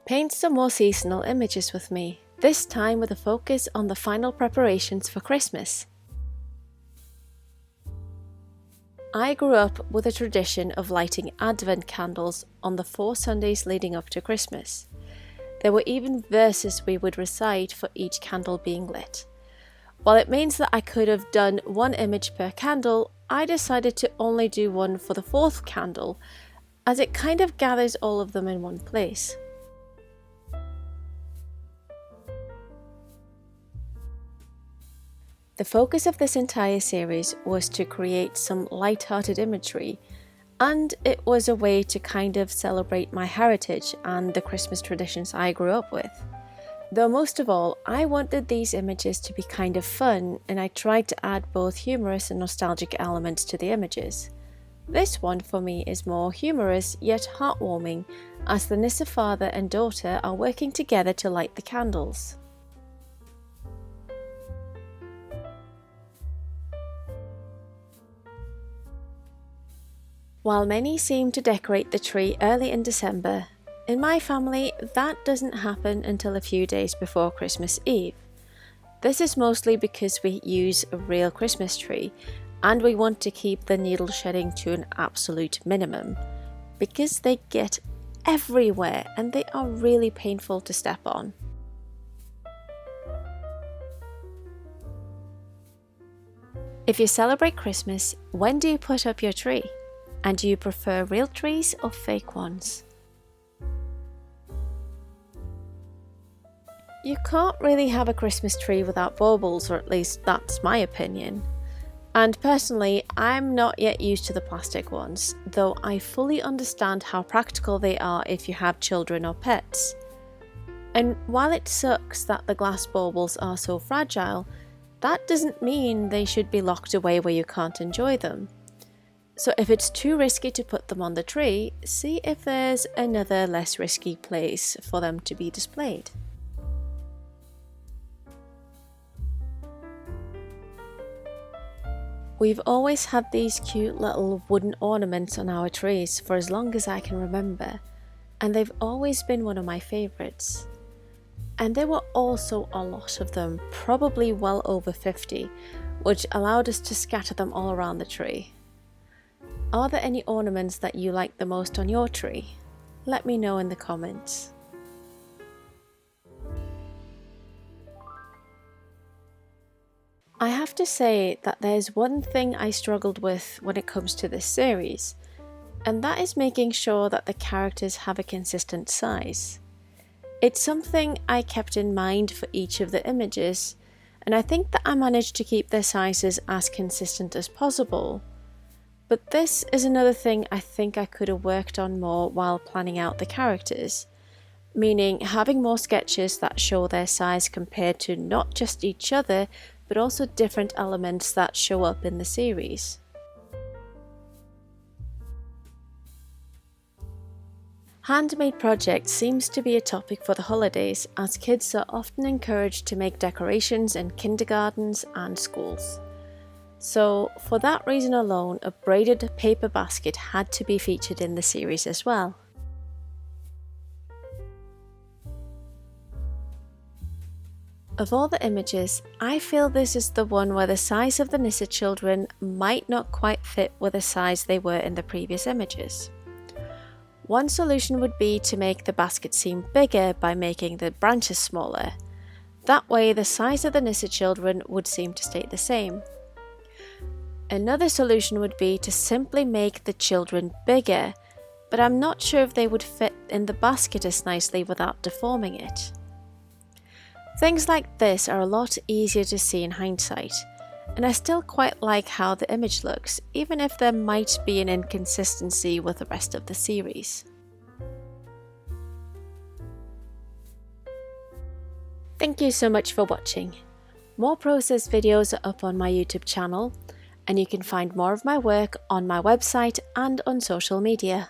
paint some more seasonal images with me, this time with a focus on the final preparations for Christmas. I grew up with a tradition of lighting Advent candles on the 4 Sundays leading up to Christmas. There were even verses we would recite for each candle being lit. While it means that I could have done 1 image per candle, I decided to only do one for the 4th candle, as it kind of gathers all of them in one place. The focus of this entire series was to create some light-hearted imagery, and it was a way to kind of celebrate my heritage and the Christmas traditions I grew up with. Though most of all, I wanted these images to be kind of fun, and I tried to add both humorous and nostalgic elements to the images. This one for me is more humorous yet heartwarming, as the Nissa father and daughter are working together to light the candles. While many seem to decorate the tree early in December, in my family that doesn't happen until a few days before Christmas Eve. This is mostly because we use a real Christmas tree and we want to keep the needle shedding to an absolute minimum, because they get everywhere and they are really painful to step on. If you celebrate Christmas, when do you put up your tree? And do you prefer real trees or fake ones? You can't really have a Christmas tree without baubles, or at least that's my opinion. And personally, I'm not yet used to the plastic ones, though I fully understand how practical they are if you have children or pets. And while it sucks that the glass baubles are so fragile, that doesn't mean they should be locked away where you can't enjoy them. So if it's too risky to put them on the tree, see if there's another less risky place for them to be displayed. We've always had these cute little wooden ornaments on our trees for as long as I can remember, and they've always been one of my favourites. And there were also a lot of them, probably well over 50, which allowed us to scatter them all around the tree. Are there any ornaments that you like the most on your tree? Let me know in the comments. I have to say that there's one thing I struggled with when it comes to this series, and that is making sure that the characters have a consistent size. It's something I kept in mind for each of the images, and I think that I managed to keep their sizes as consistent as possible. But this is another thing I think I could have worked on more while planning out the characters, meaning having more sketches that show their size compared to not just each other, but also different elements that show up in the series. Handmade projects seems to be a topic for the holidays, as kids are often encouraged to make decorations in kindergartens and schools. So for that reason alone, a braided paper basket had to be featured in the series as well. Of all the images, I feel this is the one where the size of the Nissa children might not quite fit with the size they were in the previous images. One solution would be to make the basket seem bigger by making the branches smaller. That way the size of the Nissa children would seem to stay the same. Another solution would be to simply make the children bigger, but I'm not sure if they would fit in the basket as nicely without deforming it. Things like this are a lot easier to see in hindsight, and I still quite like how the image looks, even if there might be an inconsistency with the rest of the series. Thank you so much for watching. More process videos are up on my YouTube channel, and you can find more of my work on my website and on social media.